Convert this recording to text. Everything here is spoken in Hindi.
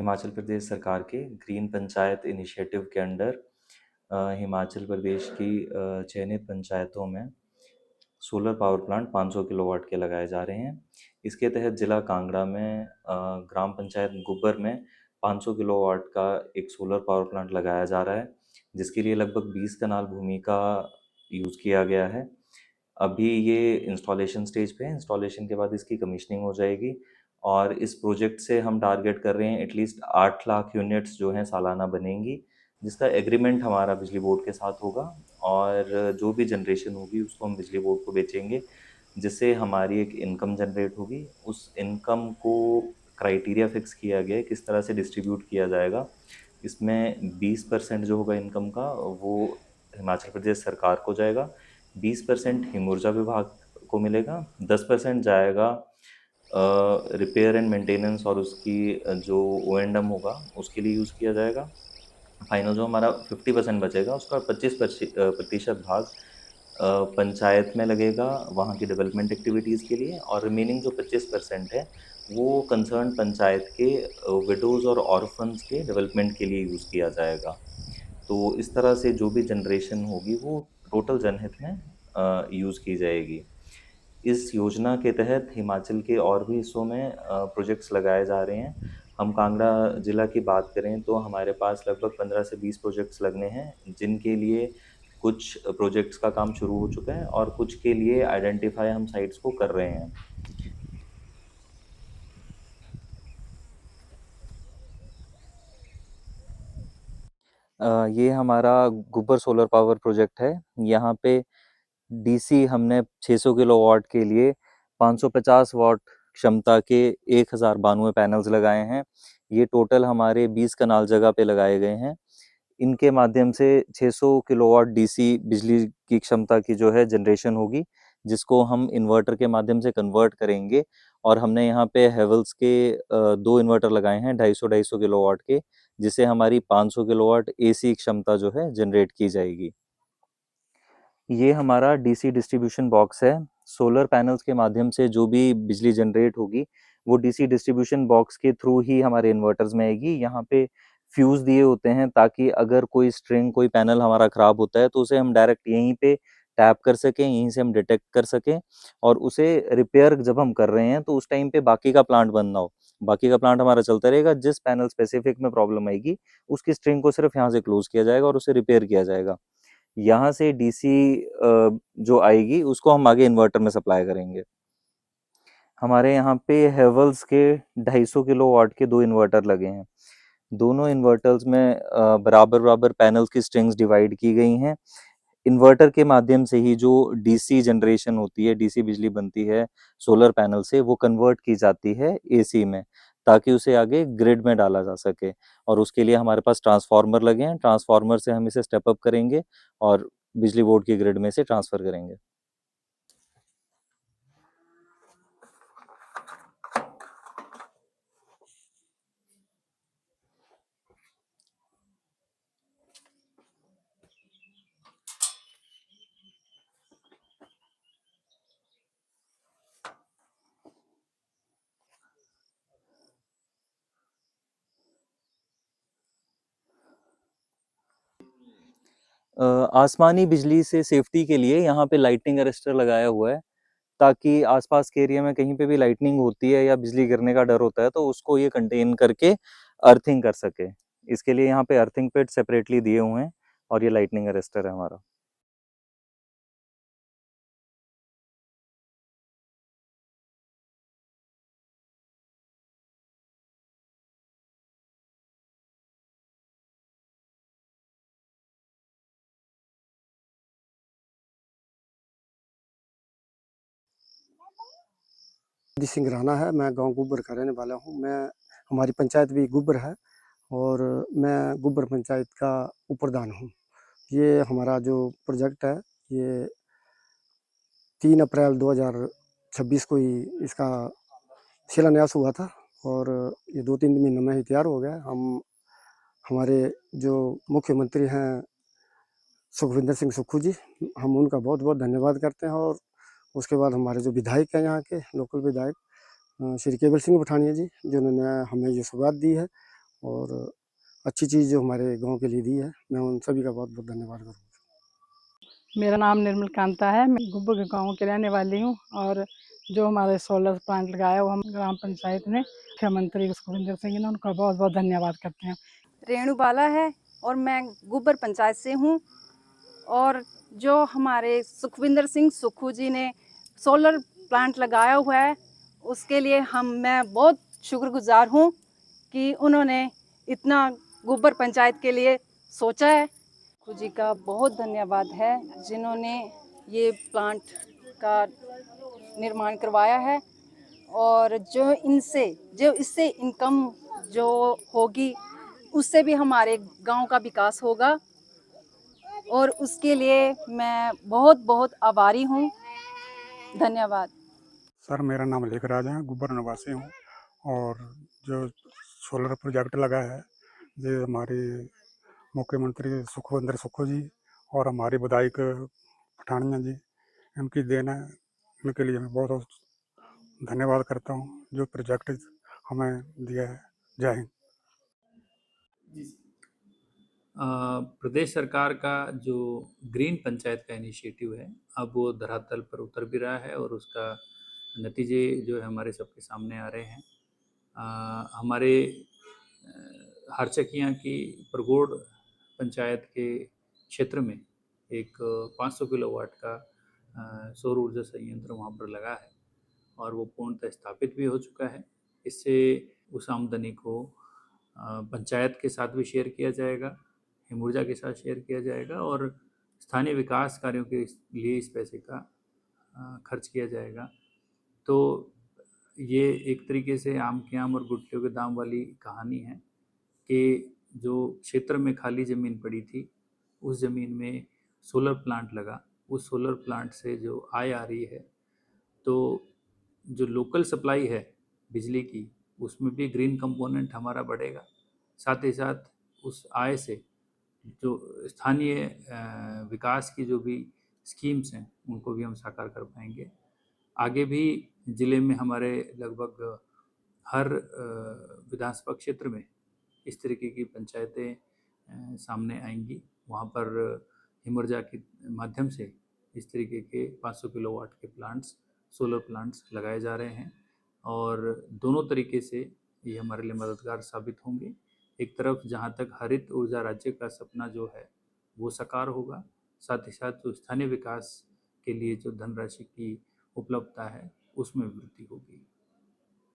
हिमाचल प्रदेश सरकार के ग्रीन पंचायत इनिशिएटिव के अंडर हिमाचल प्रदेश की चयनित पंचायतों में सोलर पावर प्लांट 500 किलोवाट के लगाए जा रहे हैं। इसके तहत ज़िला कांगड़ा में ग्राम पंचायत गुब्बर में 500 किलोवाट का एक सोलर पावर प्लांट लगाया जा रहा है, जिसके लिए लगभग 20 कनाल भूमि का यूज़ किया गया है। अभी ये इंस्टॉलेशन स्टेज पे है। इंस्टॉलेशन के बाद इसकी कमीशनिंग हो जाएगी और इस प्रोजेक्ट से हम टारगेट कर रहे हैं एटलीस्ट 8 लाख यूनिट्स जो हैं सालाना बनेंगी, जिसका एग्रीमेंट हमारा बिजली बोर्ड के साथ होगा और जो भी जनरेशन होगी उसको हम बिजली बोर्ड को बेचेंगे, जिससे हमारी एक इनकम जनरेट होगी। उस इनकम को क्राइटेरिया फिक्स किया गया है किस तरह से डिस्ट्रीब्यूट किया जाएगा। इसमें 20% जो होगा इनकम का वो हिमाचल प्रदेश सरकार को जाएगा, 20% हिमऊर्जा विभाग को मिलेगा, 10% जाएगा रिपेयर एंड मेंटेनेंस और उसकी जो O&M होगा उसके लिए यूज़ किया जाएगा। फाइनल जो हमारा 50% बचेगा उसका 25% भाग पंचायत में लगेगा वहाँ की डेवलपमेंट एक्टिविटीज़ के लिए, और रिमेनिंग जो 25% है वो कंसर्न पंचायत के विडोज़ और ऑर्फन्स के डेवलपमेंट के लिए यूज़ किया जाएगा। तो इस तरह से जो भी जनरेशन होगी वो टोटल जनहित में यूज़ की जाएगी। इस योजना के तहत हिमाचल के और भी हिस्सों में प्रोजेक्ट्स लगाए जा रहे हैं। हम कांगड़ा ज़िला की बात करें तो हमारे पास लगभग 15 से 20 प्रोजेक्ट्स लगने हैं, जिनके लिए कुछ प्रोजेक्ट्स का काम शुरू हो चुका है और कुछ के लिए आइडेंटिफाई हम साइट्स को कर रहे हैं। ये हमारा गुब्बर सोलर पावर प्रोजेक्ट है। यहाँ पे डीसी हमने 600 किलोवाट के लिए 550 वाट क्षमता के 1092 पैनल्स लगाए हैं। ये टोटल हमारे 20 कनाल जगह पे लगाए गए हैं। इनके माध्यम से 600 किलोवाट डीसी बिजली की क्षमता की जो है जनरेशन होगी, जिसको हम इन्वर्टर के माध्यम से कन्वर्ट करेंगे। और हमने यहाँ पे हेवल्स के 2 इन्वर्टर लगाए हैं 250-250 किलोवाट के, जिससे हमारी 500 किलोवाट एसी क्षमता जो है जनरेट की जाएगी। ये हमारा डीसी डिस्ट्रीब्यूशन बॉक्स है। सोलर पैनल्स के माध्यम से जो भी बिजली जनरेट होगी वो डीसी डिस्ट्रीब्यूशन बॉक्स के थ्रू ही हमारे इन्वर्टर्स में आएगी। यहाँ पे फ्यूज़ दिए होते हैं ताकि अगर कोई स्ट्रिंग कोई पैनल हमारा ख़राब होता है तो उसे हम डायरेक्ट यहीं पे टैप कर सकें, यहीं से हम डिटेक्ट कर सकें और उसे रिपेयर जब हम कर रहे हैं तो उस टाइम पे बाकी का प्लांट बंद ना हो। बाकी का प्लांट हमारा चलता रहेगा। जिस पैनल स्पेसिफिक में प्रॉब्लम आएगी उसकी स्ट्रिंग को सिर्फ यहाँ से क्लोज किया जाएगा और उसे रिपेयर किया जाएगा। यहाँ से डीसी जो आएगी उसको हम आगे इन्वर्टर में सप्लाई करेंगे। हमारे यहाँ पे हेवल्स के 250 किलोवाट के 2 इन्वर्टर लगे हैं। दोनों इन्वर्टर्स में बराबर पैनल्स की स्ट्रिंग्स डिवाइड की गई हैं। इन्वर्टर के माध्यम से ही जो डीसी जनरेशन होती है, डीसी बिजली बनती है सोलर पैनल से, वो कन्वर्ट की जाती है एसी में, ताकि उसे आगे ग्रिड में डाला जा सके। और उसके लिए हमारे पास ट्रांसफार्मर लगे हैं। ट्रांसफार्मर से हम इसे स्टेप अप करेंगे और बिजली बोर्ड की ग्रिड में से ट्रांसफर करेंगे। आसमानी बिजली से सेफ्टी के लिए यहाँ पे लाइटनिंग अरेस्टर लगाया हुआ है, ताकि आसपास के एरिया में कहीं पे भी लाइटनिंग होती है या बिजली गिरने का डर होता है तो उसको ये कंटेन करके अर्थिंग कर सके। इसके लिए यहाँ पे अर्थिंग पेड सेपरेटली दिए हुए हैं और ये लाइटनिंग अरेस्टर है हमारा। सिंह राणा है। मैं गांव गुब्बर का रहने वाला हूं। हमारी पंचायत भी गुब्बर है और मैं गुब्बर पंचायत का उपप्रधान हूं। ये हमारा जो प्रोजेक्ट है ये 3 अप्रैल 2026 को ही इसका शिलान्यास हुआ था और ये 2-3 महीनों में ही तैयार हो गया। हमारे जो मुख्यमंत्री हैं सुखविंदर सिंह सुक्खू जी, हम उनका बहुत बहुत धन्यवाद करते हैं। और उसके बाद हमारे जो विधायक हैं यहाँ के लोकल विधायक श्री केवल सिंह पठानिया जी, जिन्होंने हमें ये सौगात दी है और अच्छी चीज़ जो हमारे गाँव के लिए दी है, मैं उन सभी का बहुत-बहुत धन्यवाद करूँगा। मेरा नाम निर्मल कांता है। मैं गुब्बर के गाँव की रहने वाली हूँ और जो हमारे सोलर प्लांट लगाया वो हम ग्राम पंचायत ने मुख्यमंत्री सुखविंदर सिंह ने उनका बहुत बहुत धन्यवाद करते हैं। रेणु बाला है और मैं गुब्बर पंचायत से हूँ। और जो हमारे सुखविंदर सिंह सुक्खू जी ने सोलर प्लांट लगाया हुआ है उसके लिए मैं बहुत शुक्रगुजार हूँ कि उन्होंने इतना गुब्बर पंचायत के लिए सोचा है। सुक्खू जी का बहुत धन्यवाद है जिन्होंने ये प्लांट का निर्माण करवाया है और जो इससे इनकम जो होगी उससे भी हमारे गांव का विकास होगा और उसके लिए मैं बहुत बहुत आभारी हूँ। धन्यवाद। सर मेरा नाम लेखराज है, गुब्बर निवासी हूँ और जो सोलर प्रोजेक्ट लगा है ये हमारे मुख्यमंत्री सुखविंदर सुक्खू जी और हमारे विधायक पठानिया जी इनकी देन है। इनके लिए मैं बहुत बहुत धन्यवाद करता हूँ जो प्रोजेक्ट हमें दिया है। जय हिंद। प्रदेश सरकार का जो ग्रीन पंचायत का इनिशिएटिव है अब वो धरातल पर उतर भी रहा है और उसका नतीजे जो है हमारे सबके सामने आ रहे हैं। हमारे हरचकियाँ की परगोड़ पंचायत के क्षेत्र में एक 500 किलोवाट का सौर ऊर्जा संयंत्र वहाँ पर लगा है और वो पूर्णतः स्थापित भी हो चुका है। इससे उस आमदनी को पंचायत के साथ भी शेयर किया जाएगा, हिमऊर्जा के साथ शेयर किया जाएगा और स्थानीय विकास कार्यों के लिए इस पैसे का खर्च किया जाएगा। तो ये एक तरीके से आम के आम और गुटलियों के दाम वाली कहानी है कि जो क्षेत्र में खाली ज़मीन पड़ी थी उस ज़मीन में सोलर प्लांट लगा, उस सोलर प्लांट से जो आय आ रही है तो जो लोकल सप्लाई है बिजली की उसमें भी ग्रीन कंपोनेंट हमारा बढ़ेगा। साथ ही साथ उस आय से जो स्थानीय विकास की जो भी स्कीम्स हैं उनको भी हम साकार कर पाएंगे। आगे भी ज़िले में हमारे लगभग हर विधानसभा क्षेत्र में इस तरीके की पंचायतें सामने आएंगी। वहाँ पर हिमऊर्जा के माध्यम से इस तरीके के 500 किलोवाट के प्लांट्स, सोलर प्लांट्स लगाए जा रहे हैं और दोनों तरीके से ये हमारे लिए मददगार साबित होंगे। एक तरफ जहाँ तक हरित ऊर्जा राज्य का सपना जो है वो साकार होगा, साथ ही साथ जो स्थानीय विकास के लिए जो धनराशि की उपलब्धता है उसमें वृद्धि होगी।